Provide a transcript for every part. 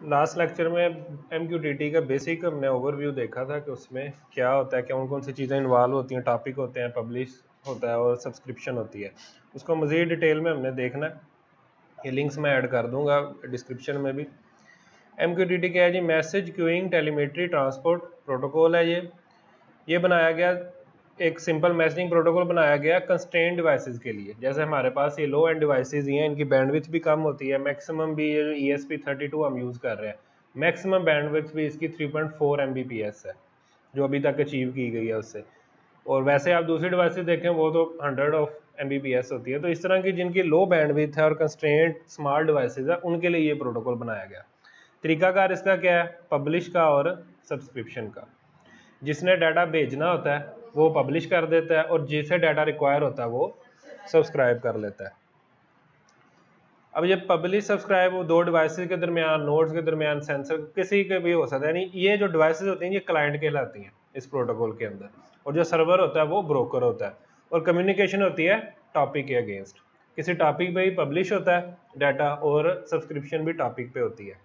Last lecture में MQTT का basic हमने ओवरव्यू देखा था कि उसमें क्या होता है, कौन कौन सी चीज़ें इन्वॉल्व होती हैं, टॉपिक होते हैं, पब्लिश होता है और सब्सक्रिप्शन होती है। उसको मज़ीद डिटेल में हमने देखना है। ये लिंक्स मैं ऐड कर दूंगा डिस्क्रिप्शन में भी। MQTT क्या है जी? Message queuing telemetry transport protocol है। ये बनाया गया, एक सिंपल मैसेजिंग प्रोटोकॉल बनाया गया कंस्ट्रेंट डिवाइसेस के लिए। जैसे हमारे पास ये लो एंड डिवाइसेस ही हैं, इनकी बैंडविड्थ भी कम होती है। मैक्सिमम भी ये जो ESP32 हम यूज़ कर रहे हैं, मैक्सिमम बैंडविड्थ भी इसकी 3.4 MBPS है, जो अभी तक अचीव की गई है उससे। और वैसे आप दूसरी डिवाइसेस देखें वो तो 100 ऑफ MBPS होती है। तो इस तरह की जिनकी लो बैंडविड्थ है और कंस्ट्रेंट स्मॉल डिवाइसेस है, उनके लिए ये प्रोटोकॉल बनाया गया। तरीकाकार इसका क्या है? पब्लिश का और सब्सक्रिप्शन का। जिसने डाटा भेजना होता है वो पब्लिश कर देता है, और जिसे डाटा रिक्वायर होता है वो सब्सक्राइब कर लेता है। अब ये पब्लिश सब्सक्राइब वो दो डिवाइसेस के दरमियान, नोड्स के दरमियान, सेंसर किसी के भी हो सकता है। यानी ये जो डिवाइसेस होती हैं ये क्लाइंट कहलाती हैं इस प्रोटोकॉल के अंदर, और जो सर्वर होता है वो ब्रोकर होता है। और कम्युनिकेशन होती है टॉपिक के अगेंस्ट। किसी टॉपिक पे ही पब्लिश होता है डाटा, और सब्सक्रिप्शन भी टॉपिक पे होती है।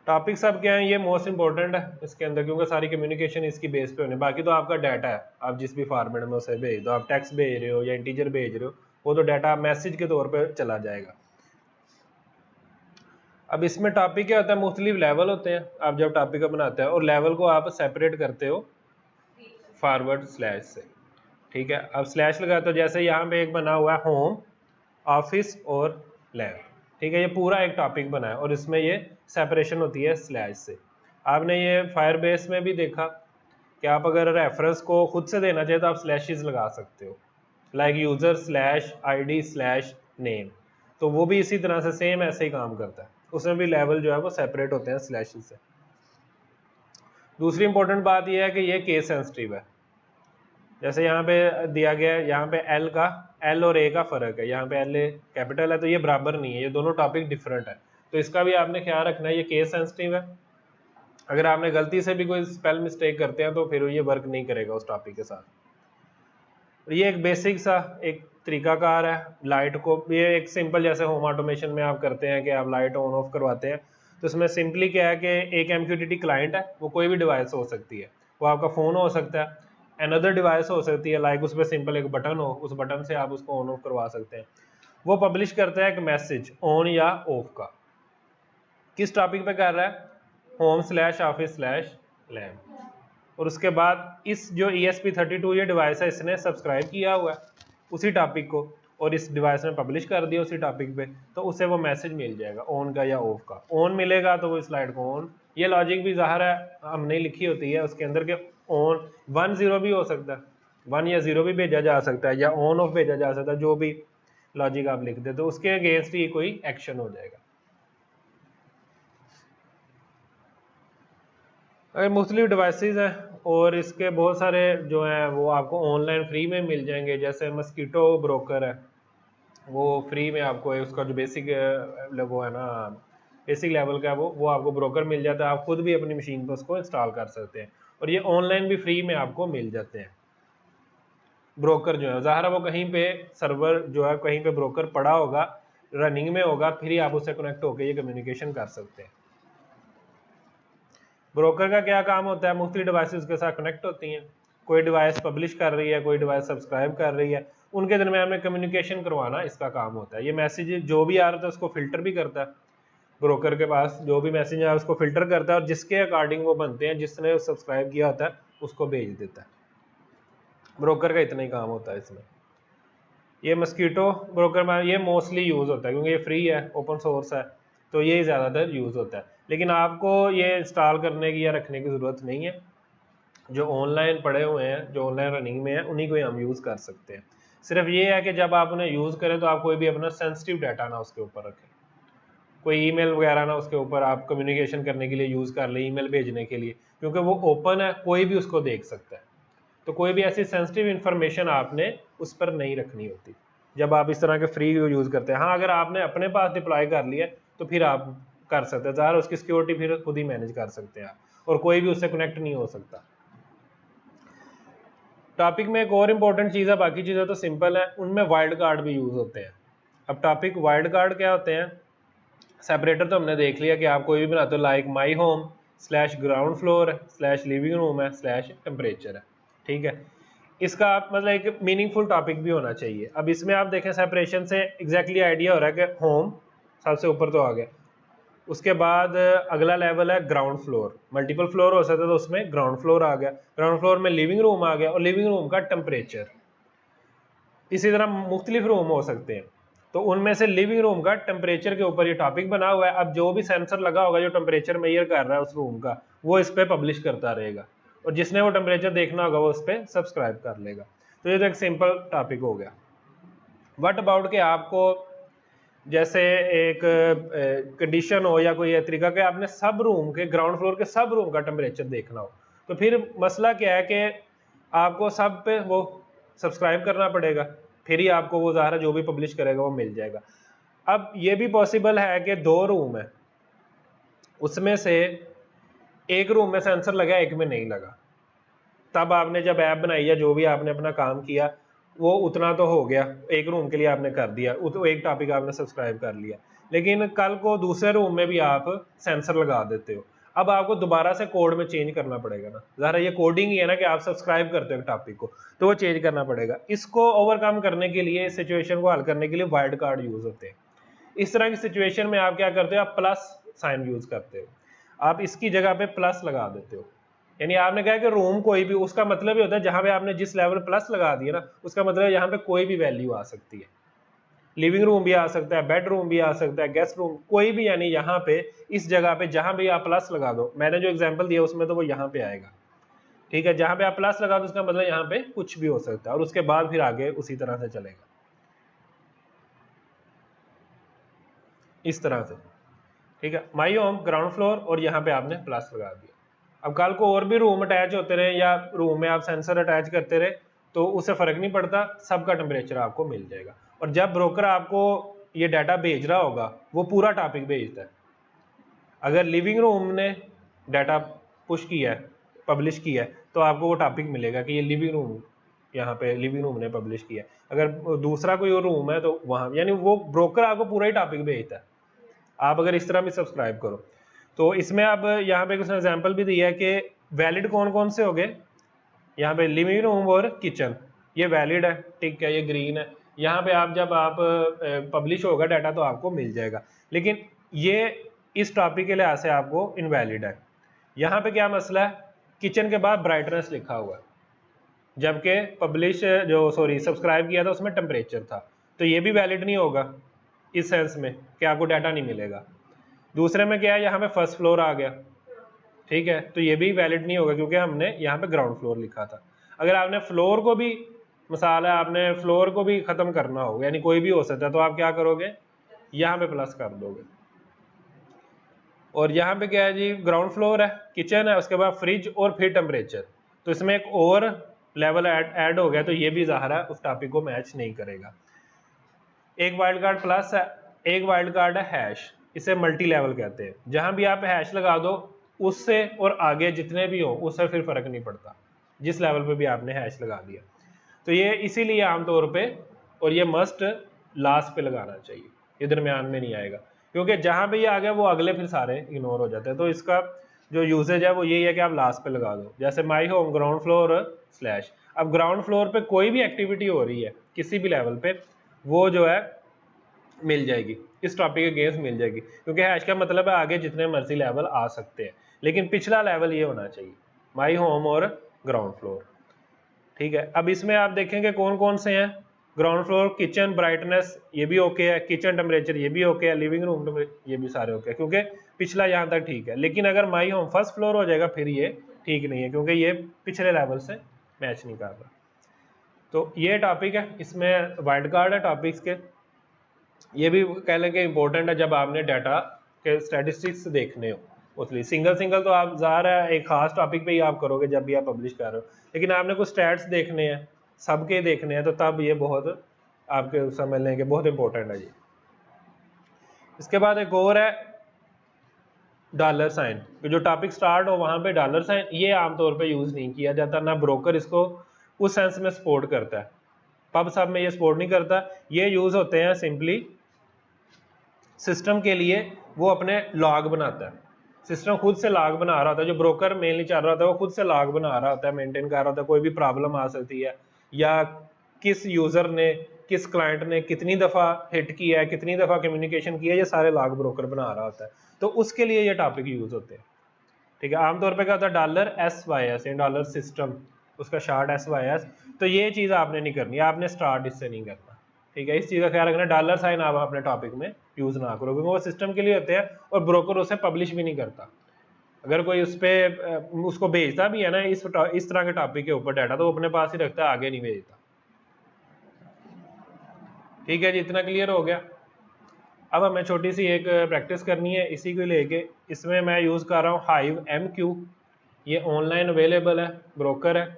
टॉपिक सब क्या है? ये मोस्ट इंपॉर्टेंट है इसके अंदर, क्योंकि सारी कम्युनिकेशन इसकी बेस पे होने। बाकी तो आपका डाटा है, आप जिस भी फॉर्मेट में उसे भेज दो, आप टेक्स्ट भेज रहे हो या इंटीजर भेज रहे हो, वो तो डाटा मैसेज के तौर पे चला जाएगा। अब इसमें टॉपिक क्या होता है? मुख्तलिफ लेवल होते हैं। आप जब टॉपिक को बनाते हैं और लेवल को आप सेपरेट करते हो फॉरवर्ड स्लैश से, ठीक है। अब स्लैश लगाते हो, जैसे यहाँ पे एक बना हुआ है होम, ऑफिस और लैब, ठीक है। ये पूरा एक टॉपिक बना है और इसमें ये सेपरेशन होती है स्लैश से। आपने ये फायरबेस में भी देखा कि आप अगर रेफरेंस को खुद से देना चाहिए तो आप स्लैशेस लगा सकते हो, like user slash ID slash name. तो वो भी इसी तरह से सेम ऐसे ही काम करता है, उसमें भी लेवल जो है वो सेपरेट होते हैं स्लैशेस से। दूसरी इंपॉर्टेंट बात यह है कि ये केस सेंसिटिव है। जैसे यहाँ पे दिया गया है, यहाँ पे L और A का फर्क है। यहाँ पे L कैपिटल है तो ये बराबर नहीं है, ये दोनों टॉपिक डिफरेंट है। तो इसका भी आपने ख्याल रखना है, ये केस सेंसिटिव है। अगर आपने गलती से भी कोई स्पेल मिस्टेक करते हैं तो फिर ये वर्क नहीं करेगा उस टॉपिक के साथ। ये एक बेसिक सा एक तरीकाकार है लाइट को, ये एक सिंपल जैसे होम ऑटोमेशन में आप करते हैं कि आप लाइट ऑन ऑफ करवाते हैं। तो इसमें सिंपली क्या है कि एक MQTT क्लाइंट है, वो कोई भी डिवाइस हो सकती है, वो आपका फ़ोन हो सकता है, अनदर डिवाइस हो सकती है, लाइक उस पर सिंपल एक बटन हो, उस बटन से आप उसको ऑन ऑफ करवा सकते हैं। वो पब्लिश करता है एक मैसेज ऑन या ऑफ का। किस टॉपिक पे कर रहा है? Home slash office slash lab. और उसके बाद इस जो ESP32 ये डिवाइस है, इसने सब्सक्राइब किया हुआ है उसी टॉपिक को और इस डिवाइस में पब्लिश कर दिया उसी टॉपिक पे, तो उसे वो मैसेज मिल जाएगा ऑन का या ऑफ का। ऑन मिलेगा तो वो स्लाइड को ऑन, ये लॉजिक भी ज़ाहिर है हमने लिखी होती है उसके अंदर के ऑन 1 0 भी हो सकता है, 1 या 0 भी भेजा जा सकता है, या ऑन ऑफ भेजा जा सकता है। जो भी लॉजिक आप लिख दे तो उसके अगेंस्ट ही कोई एक्शन हो जाएगा। अगर मुख्तलिफ डिवाइसेस हैं और इसके बहुत सारे जो हैं वो आपको ऑनलाइन फ्री में मिल जाएंगे। जैसे मस्कीटो ब्रोकर है, वो फ्री में आपको है, उसका जो बेसिक वो है ना, बेसिक लेवल का वो आपको ब्रोकर मिल जाता है। आप खुद भी अपनी मशीन पर उसको इंस्टॉल कर सकते हैं, और ये ऑनलाइन भी फ्री में आपको मिल जाते हैं। ब्रोकर जो है ज़ाहिर है वो कहीं पे सर्वर जो है कहीं पे ब्रोकर पड़ा होगा, रनिंग में होगा, फिर ही आप उससे कनेक्ट होकर ये कम्युनिकेशन कर सकते हैं। ब्रोकर का क्या काम होता है? मुख्तलिफ डिवाइसेस के साथ कनेक्ट होती हैं, कोई डिवाइस पब्लिश कर रही है, कोई डिवाइस सब्सक्राइब कर रही है, उनके दरमियान में कम्युनिकेशन करवाना इसका काम होता है। ये मैसेज जो भी आ रहा था उसको फिल्टर भी करता है, ब्रोकर के पास जो भी मैसेज आया उसको फिल्टर करता है और जिसके अकॉर्डिंग वो बनते हैं, जिसने सब्सक्राइब किया होता है उसको भेज देता है। ब्रोकर का इतना ही काम होता है इसमें। ये मस्कीटो ब्रोकर में ये मोस्टली यूज़ होता है क्योंकि ये फ्री है, ओपन सोर्स है, तो ये ज़्यादातर यूज़ होता है। लेकिन आपको ये इंस्टॉल करने की या रखने की ज़रूरत नहीं है। जो ऑनलाइन पड़े हुए हैं, जो ऑनलाइन रनिंग में है, उन्हीं को ही हम यूज़ कर सकते हैं। सिर्फ ये है कि जब आप उन्हें यूज़ करें तो आप कोई भी अपना सेंसिटिव डाटा ना उसके ऊपर रखें, कोई ईमेल वगैरह ना उसके ऊपर आप कम्युनिकेशन करने के लिए यूज़ कर लें, ईमेल भेजने के लिए, क्योंकि वो ओपन है, कोई भी उसको देख सकता है। तो कोई भी ऐसी सेंसिटिव इन्फॉर्मेशन आपने उस पर नहीं रखनी होती जब आप इस तरह के फ्री यूज़ करते हैं। हाँ, अगर आपने अपने पास डिप्लॉय कर लिया तो फिर आप कर सकते हैं, ज़ाहिर उसकी सिक्योरिटी फिर खुद ही मैनेज कर सकते हैं आप, और कोई भी उससे कनेक्ट नहीं हो सकता। टॉपिक में एक और इम्पोर्टेंट चीज़ है, बाकी चीज़ें तो सिंपल है, उनमें वाइल्ड कार्ड भी यूज़ होते हैं। अब टॉपिक वाइल्ड कार्ड क्या होते हैं? सेपरेटर तो हमने देख लिया कि आप कोई भी बनाते हो, like my home slash ground floor slash living room है स्लैश टेम्परेचर है, ठीक है। इसका आप मतलब एक मीनिंगफुल टॉपिक भी होना चाहिए। अब इसमें आप देखें सेपरेशन से एग्जैक्टली आइडिया हो रहा है कि होम सबसे ऊपर तो आ गया, उसके बाद अगला लेवल है ग्राउंड फ्लोर, मल्टीपल फ्लोर हो सकता है तो उसमें ग्राउंड फ्लोर आ गया, ग्राउंड फ्लोर में लिविंग रूम आ गया और लिविंग रूम का टेम्परेचर। इसी तरह मुख्तलिफ रूम हो सकते हैं, तो उनमें से लिविंग रूम का टेम्परेचर के ऊपर ये टॉपिक बना हुआ है। अब जो भी सेंसर लगा होगा जो टेम्परेचर मेजर कर रहा है उस रूम का, वो इस पर पब्लिश करता रहेगा और जिसने वो टेम्परेचर देखना होगा वो उस पर सब्सक्राइब कर लेगा। तो ये तो एक सिंपल टॉपिक हो गया। व्हाट अबाउट कि आपको जैसे एक कंडीशन हो या कोई तरीका कि आपने सब रूम के, ग्राउंड फ्लोर के सब रूम का टेम्परेचर देखना हो, तो फिर मसला क्या है कि आपको सब पे वो सब्सक्राइब करना पड़ेगा, फिर ही आपको वो ज़ाहिर जो भी पब्लिश करेगा वो मिल जाएगा। अब ये भी पॉसिबल है कि 2 रूम है, उसमें से एक रूम में सेंसर लगा एक में नहीं लगा, तब आपने जब ऐप बनाई या जो भी आपने अपना काम किया वो उतना तो हो गया, एक रूम के लिए आपने कर दिया, तो एक टॉपिक आपने सब्सक्राइब कर लिया, लेकिन कल को दूसरे रूम में भी आप सेंसर लगा देते हो, अब आपको दोबारा से कोड में चेंज करना पड़ेगा ना, ज़रा ये कोडिंग ही है ना कि आप सब्सक्राइब करते हो टॉपिक को, तो वो चेंज करना पड़ेगा। इसको ओवरकम करने के लिए, इस सिचुएशन को हल करने के लिए वाइल्ड कार्ड यूज़ होते हैं। इस तरह की सिचुएशन में आप क्या करते हो, आप प्लस साइन यूज़ करते हो, आप इसकी जगह पे प्लस लगा देते हो। यानी आपने कहा कि रूम कोई भी, उसका मतलब ही होता है जहां पे आपने जिस लेवल प्लस लगा दिया ना, उसका मतलब यहाँ पे कोई भी वैल्यू आ सकती है, लिविंग रूम भी आ सकता है, बेडरूम भी आ सकता है, गेस्ट रूम, कोई भी, यानी यहाँ पे इस जगह पे जहां भी आप प्लस लगा दो, मैंने जो एग्जाम्पल दिया उसमें तो वो यहाँ पे आएगा, ठीक है। जहां पे आप प्लस लगा दो उसका मतलब यहाँ पे कुछ भी हो सकता है, और उसके बाद फिर आगे उसी तरह से चलेगा, इस तरह से, ठीक है। माई होम ग्राउंड फ्लोर और यहाँ पे आपने प्लस लगा दिया। अब कल को और भी रूम अटैच होते रहे या रूम में आप सेंसर अटैच करते रहे तो उससे फर्क नहीं पड़ता, सबका टेम्परेचर आपको मिल जाएगा। और जब ब्रोकर आपको ये डाटा भेज रहा होगा वो पूरा टॉपिक भेजता है। अगर लिविंग रूम ने डाटा पुश किया है, पब्लिश किया है, तो आपको वो टॉपिक मिलेगा कि ये लिविंग रूम, यहाँ पे लिविंग रूम ने पब्लिश किया है। अगर दूसरा कोई और रूम है तो वहाँ, यानी वो ब्रोकर आपको पूरा ही टॉपिक भेजता है, आप अगर इस तरह भी सब्सक्राइब करो। तो इसमें अब यहाँ पे कुछ एग्जांपल भी दिया है कि वैलिड कौन कौन से हो गए, यहाँ पे लिविंग रूम और किचन ये वैलिड है, ठीक है, ये ग्रीन है। यहाँ पे आप जब आप पब्लिश होगा डाटा तो आपको मिल जाएगा, लेकिन ये इस टॉपिक के लिहाज से आपको इनवैलिड है। यहाँ पे क्या मसला है, किचन के बाद ब्राइटनेस लिखा हुआ है, जबकि पब्लिश जो सॉरी सब्सक्राइब किया था उसमें टेम्परेचर था, तो ये भी वैलिड नहीं होगा इस सेंस में कि आपको डाटा नहीं मिलेगा। दूसरे में क्या है, यहाँ पे फर्स्ट फ्लोर आ गया, ठीक है, तो ये भी वैलिड नहीं होगा क्योंकि हमने यहाँ पे ग्राउंड फ्लोर लिखा था। अगर आपने फ्लोर को भी, मिसाल है आपने फ्लोर को भी ख़त्म करना होगा, यानी कोई भी हो सकता है, तो आप क्या करोगे, यहाँ पे प्लस कर दोगे। और यहाँ पे क्या है जी, ग्राउंड फ्लोर है, किचन है, उसके बाद फ्रिज और फिर टेम्परेचर, तो इसमें एक और लेवल ऐड हो गया, तो ये भी ज़ाहिर है उस टॉपिक को मैच नहीं करेगा। एक वाइल्ड कार्ड प्लस है, एक वाइल्ड कार्ड है हैश, इसे मल्टी लेवल कहते हैं। जहां भी आप हैश लगा दो उससे और आगे जितने भी हो उससे फिर फर्क नहीं पड़ता, जिस लेवल पे भी आपने हैश लगा दिया। तो ये इसीलिए आमतौर पे, और ये मस्ट लास्ट पे लगाना चाहिए, ये दरमियान में नहीं आएगा, क्योंकि जहां पे ये आ गया वो अगले फिर सारे इग्नोर हो जाते हैं। तो इसका जो यूजेज है वो यही है कि आप लास्ट पे लगा दो, जैसे my home ground floor slash. अब ग्राउंड फ्लोर पे कोई भी एक्टिविटी हो रही है किसी भी लेवल पे, वो जो है मिल जाएगी, इस टॉपिक के अगेंस्ट मिल जाएगी, क्योंकि हैश का मतलब है आगे जितने मर्जी लेवल आ सकते हैं, लेकिन पिछला लेवल ये होना चाहिए, माई होम और ग्राउंड फ्लोर, ठीक है। अब इसमें आप देखेंगे कौन कौन से हैं, ग्राउंड फ्लोर, किचन, ब्राइटनेस ये भी ओके है, किचन टेम्परेचर ये भी ओके है, लिविंग रूम टेम्परेचर ये भी सारे ओके है, क्योंकि पिछला यहाँ तक ठीक है। लेकिन अगर माई होम फर्स्ट फ्लोर हो जाएगा फिर ये ठीक नहीं है, क्योंकि ये पिछले लेवल से मैच नहीं कर रहा। तो ये टॉपिक है, इसमें वाइल्ड कार्ड है टॉपिक्स के, ये भी कह लें कि इंपॉर्टेंट है जब आपने डाटा के स्टैटिस्टिक्स देखने हो। उसलिए सिंगल सिंगल तो आप ज़ाहिर है एक खास टॉपिक पे ही आप करोगे जब भी आप पब्लिश कर रहे हो, लेकिन आपने कुछ स्टैट्स देखने हैं, सबके देखने हैं, तो तब ये बहुत आपके समझ लें कि बहुत इंपॉर्टेंट है जी। इसके बाद एक और है डॉलर साइन, जो टॉपिक स्टार्ट हो वहाँ पे डॉलर साइन, ये आमतौर पे यूज़ नहीं किया जाता, ना ब्रोकर इसको उस सेंस में सपोर्ट करता है, पब सब में ये सपोर्ट नहीं करता। ये यूज़ होते हैं सिंपली सिस्टम के लिए वो अपने लॉग बनाता है, सिस्टम खुद से लॉग बना रहा होता है, जो ब्रोकर मेनली चल रहा होता है वो खुद से लॉग बना रहा होता है, मेंटेन कर रहा होता है, कोई भी प्रॉब्लम आ सकती है या किस यूज़र ने किस क्लाइंट ने कितनी दफ़ा हिट किया है, कितनी दफ़ा कम्युनिकेशन किया है, ये सारे लॉग ब्रोकर बना रहा होता है। तो उसके लिए ये टॉपिक यूज़ होते हैं, ठीक है। आमतौर पे क्या होता है $SYS या डॉलर सिस्टम, उसका शार्ट SYS। तो ये चीज़ आपने नहीं करनी, आपने स्टार्ट इससे नहीं करना, ठीक है। इस चीज़ का ख्याल रखना, डॉलर साइन आप अपने टॉपिक में यूज़ ना करो, क्योंकि वो सिस्टम के लिए होते हैं और ब्रोकर उसे पब्लिश भी नहीं करता। अगर कोई उस पर उसको भेजता भी है ना इस तरह के टॉपिक के ऊपर डाटा, तो वो अपने पास ही रखता है, आगे नहीं भेजता। ठीक है जी, इतना क्लियर हो गया। अब हमें छोटी सी एक प्रैक्टिस करनी है इसी को लेके। इसमें मैं यूज़ कर रहा हूँ HiveMQ, ये ऑनलाइन अवेलेबल है, ब्रोकर है,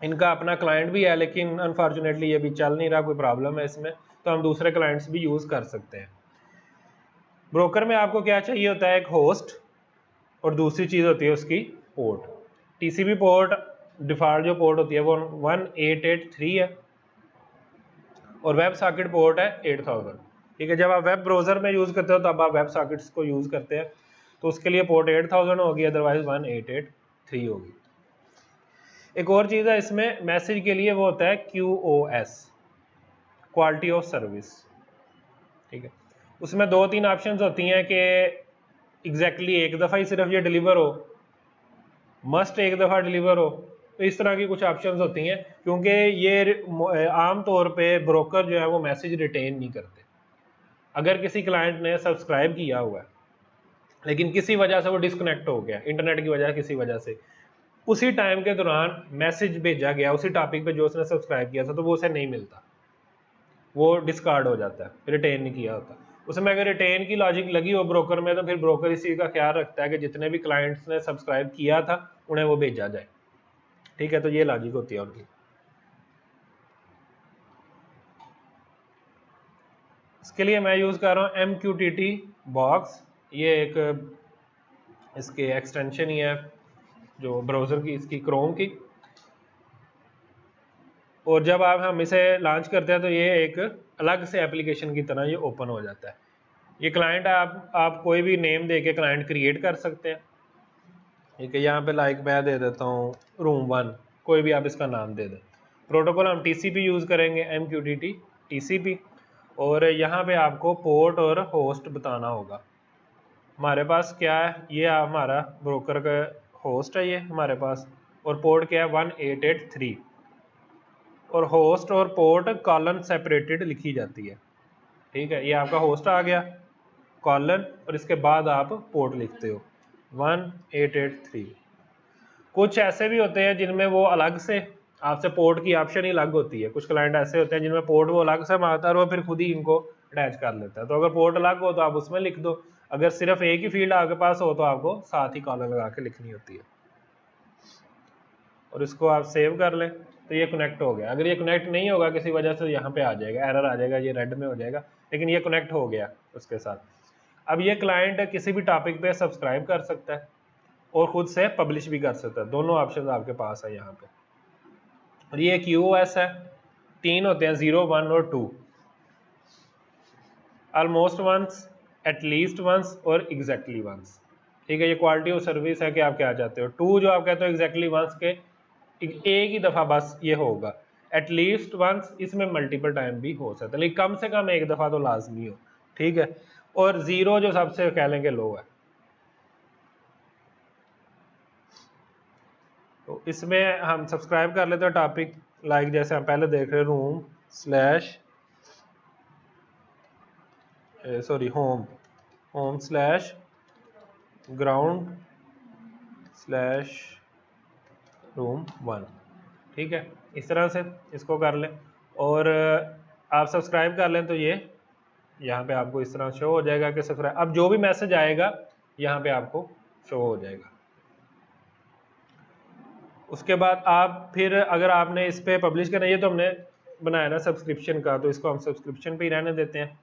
इनका अपना क्लाइंट भी है, लेकिन अनफॉर्चुनेटली ये भी चल नहीं रहा, कोई प्रॉब्लम है इसमें, तो हम दूसरे क्लाइंट्स भी यूज़ कर सकते हैं। ब्रोकर में आपको क्या चाहिए होता है, एक होस्ट और दूसरी चीज़ होती है उसकी पोर्ट। TCP पोर्ट डिफ़ॉल्ट जो पोर्ट होती है वो 1883 है और वेब सॉकेट पोर्ट है 8000, ठीक है। जब आप वेब ब्राउज़र में यूज़ करते हो तब आप वेब सॉकेट्स को यूज़ करते हैं, तो उसके लिए पोर्ट 8000 होगी, अदरवाइज 1883 होगी। एक और चीज़ है इसमें मैसेज के लिए, वो होता है QoS, क्वालिटी ऑफ सर्विस, ठीक है। उसमें 2-3 ऑप्शंस होती हैं कि एग्जैक्टली एक दफ़ा ही सिर्फ ये डिलीवर हो, मस्ट एक दफ़ा डिलीवर हो, तो इस तरह की कुछ ऑप्शंस होती हैं, क्योंकि ये आम तौर पे ब्रोकर जो है वो मैसेज रिटेन नहीं करते। अगर किसी क्लाइंट ने सब्सक्राइब किया हुआ है लेकिन किसी वजह से वो डिस्कनेक्ट हो गया, इंटरनेट की वजह किसी वजह से, उसी टाइम के दौरान मैसेज भेजा गया उसी टॉपिक पे जो उसने सब्सक्राइब किया था, तो वो उसे नहीं मिलता, वो डिस्कार्ड हो जाता है, रिटेन नहीं किया होता। उसमें अगर रिटेन की लॉजिक लगी हो ब्रोकर में, तो फिर ब्रोकर इस चीज़ का ख्याल रखता है कि जितने भी क्लाइंट्स ने सब्सक्राइब किया था उन्हें वो भेजा जाए, ठीक है। तो ये लॉजिक होती है उनकी। इसके लिए मैं यूज़ कर रहा हूँ MQTT बॉक्स, ये एक इसके एक्सटेंशन ही है जो ब्राउज़र की, इसकी क्रोम की। और जब हम इसे लॉन्च करते हैं तो ये एक अलग से एप्लीकेशन की तरह ये ओपन हो जाता है। ये क्लाइंट आप कोई भी नेम दे के क्लाइंट क्रिएट कर सकते हैं, ठीक है। यहाँ पे लाइक मैं दे देता हूँ room1, कोई भी आप इसका नाम दे दें। प्रोटोकॉल हम TCP यूज़ करेंगे, MQTT TCP, और यहाँ पे आपको पोर्ट और होस्ट बताना होगा। हमारे पास क्या है, ये हमारा ब्रोकर का होस्ट है ये हमारे पास, और पोर्ट क्या है 1883, और होस्ट और पोर्ट कॉलन सेपरेटेड लिखी जाती है, ठीक है। ये आपका होस्ट आ गया, कॉलन, और इसके बाद आप पोर्ट लिखते हो 1883। कुछ ऐसे भी होते हैं जिनमें वो अलग से आपसे पोर्ट की ऑप्शन ही अलग होती है, कुछ क्लाइंट ऐसे होते हैं जिनमें पोर्ट वो अलग से मांगता है और वो फिर खुद ही इनको अटैच कर लेता है। तो अगर पोर्ट अलग हो तो आप उसमें लिख दो, अगर सिर्फ एक ही फील्ड आपके पास हो तो आपको साथ ही कॉलम लगा के लिखनी होती है। और इसको आप सेव कर लें तो ये कनेक्ट हो गया। अगर ये कनेक्ट नहीं होगा किसी वजह से, यहाँ पे आ जाएगा, एरर आ जाएगा, ये रेड में हो जाएगा, लेकिन ये कनेक्ट हो गया उसके साथ। अब ये क्लाइंट किसी भी टॉपिक पे सब्सक्राइब कर सकता है और खुद से पब्लिश भी कर सकता है, दोनों ऑप्शन आपके पास है यहाँ पे। और ये QoS है, 3 होते हैं, 0, 1 और 2, ऑलमोस्ट वंस, एटलीस्ट वंस और एग्जैक्टली वंस, ठीक है। ये क्वालिटी ऑफ सर्विस है कि आप क्या चाहते हो। 2 जो आप कहते हो एग्जैक्टली वंस के एक ही दफ़ा बस ये होगा, एटलीस्ट वंस इसमें मल्टीपल टाइम भी हो सकता है, लेकिन कम से कम एक दफ़ा तो लाजमी हो, ठीक है। और 0 जो सबसे कह लेंगे लो है। तो इसमें हम सब्सक्राइब कर लेते हैं टॉपिक, लाइक जैसे हम पहले देख रहे हैं home slash ground slash room1, ठीक है। इस तरह से इसको कर लें और आप सब्सक्राइब कर लें तो ये यहाँ पे आपको इस तरह शो हो जाएगा कि सब्सक्राइब। अब जो भी मैसेज आएगा यहाँ पे आपको शो हो जाएगा। उसके बाद आप फिर अगर आपने इस पर पब्लिश करना है, ये तो हमने बनाया ना सब्सक्रिप्शन का, तो इसको हम सब्सक्रिप्शन पे ही रहने देते हैं।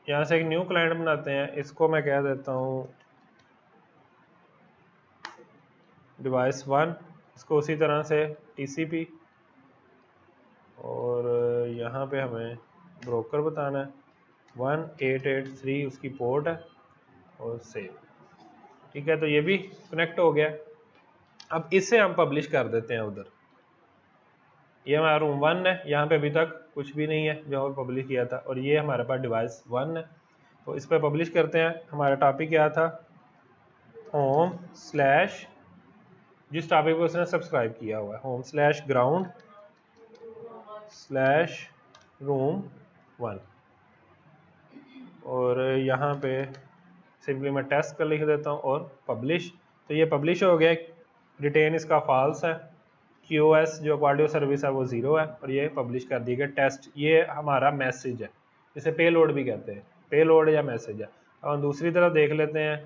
यहाँ से एक न्यू क्लाइंट बनाते हैं, इसको मैं कह देता हूँ device1, इसको उसी तरह से TCP, और यहाँ पे हमें ब्रोकर बताना है, 1883 उसकी पोर्ट है और सेव। ठीक है, तो ये भी कनेक्ट हो गया। अब इससे हम पब्लिश कर देते हैं उधर। ये हमारा रूम 1 है, यहाँ पे अभी तक कुछ भी नहीं है जो हमने पब्लिश किया था, और ये हमारे पास डिवाइस 1 है। तो इस पर पब्लिश करते हैं। हमारा टॉपिक क्या था, होम स्लैश, जिस टॉपिक पर उसने सब्सक्राइब किया हुआ है, home slash ground slash room 1, और यहाँ पे सिंपली मैं टेस्ट कर लिख देता हूँ और पब्लिश। तो ये पब्लिश हो गया। रिटेन इसका फॉल्स है, QoS जो ऑडियो सर्विस है वो 0 है, और ये पब्लिश कर दी गई टेस्ट। ये हमारा मैसेज है, इसे पेलोड भी कहते हैं, पेलोड या मैसेज है। अब हम दूसरी तरफ देख लेते हैं,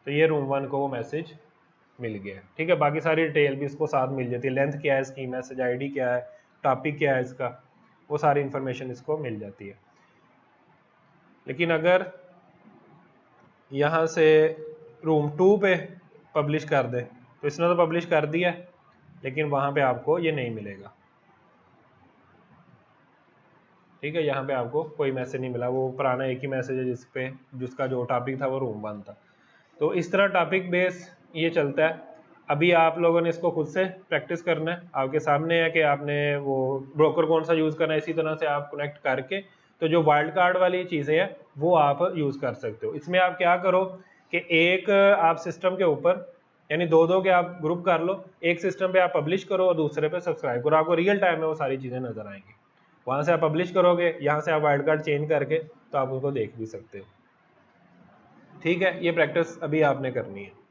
तो ये रूम 1 को वो मैसेज मिल गया। ठीक है, बाकी सारी डिटेल भी इसको साथ मिल जाती है, लेंथ क्या है इसकी, मैसेज ID क्या है, टॉपिक क्या है इसका, वो सारी इंफॉर्मेशन इसको मिल जाती है। लेकिन अगर यहाँ से रूम 2 पे पब्लिश कर दें, तो इसने तो पब्लिश कर दिया है, लेकिन वहाँ पे आपको ये नहीं मिलेगा। ठीक है, यहाँ पे आपको कोई मैसेज नहीं मिला, वो पुराना एक ही मैसेज है जिसका जो टॉपिक था वो रूम 1 था। तो इस तरह टॉपिक बेस ये चलता है। अभी आप लोगों ने इसको खुद से प्रैक्टिस करना है, आपके सामने है कि आपने वो ब्रोकर कौन सा यूज़ करना है, इसी तरह से आप कनेक्ट करके तो जो वाइल्ड कार्ड वाली चीज़ें हैं वो आप यूज़ कर सकते हो। इसमें आप क्या करो कि एक आप सिस्टम के ऊपर, यानी दो के आप ग्रुप कर लो, एक सिस्टम पे आप पब्लिश करो और दूसरे पे सब्सक्राइब करो, आपको रियल टाइम में वो सारी चीज़ें नज़र आएंगी। वहाँ से आप पब्लिश करोगे, यहाँ से आप वाइल्ड कार्ड चेंज करके तो आप उनको देख भी सकते हो। ठीक है, ये प्रैक्टिस अभी आपने करनी है।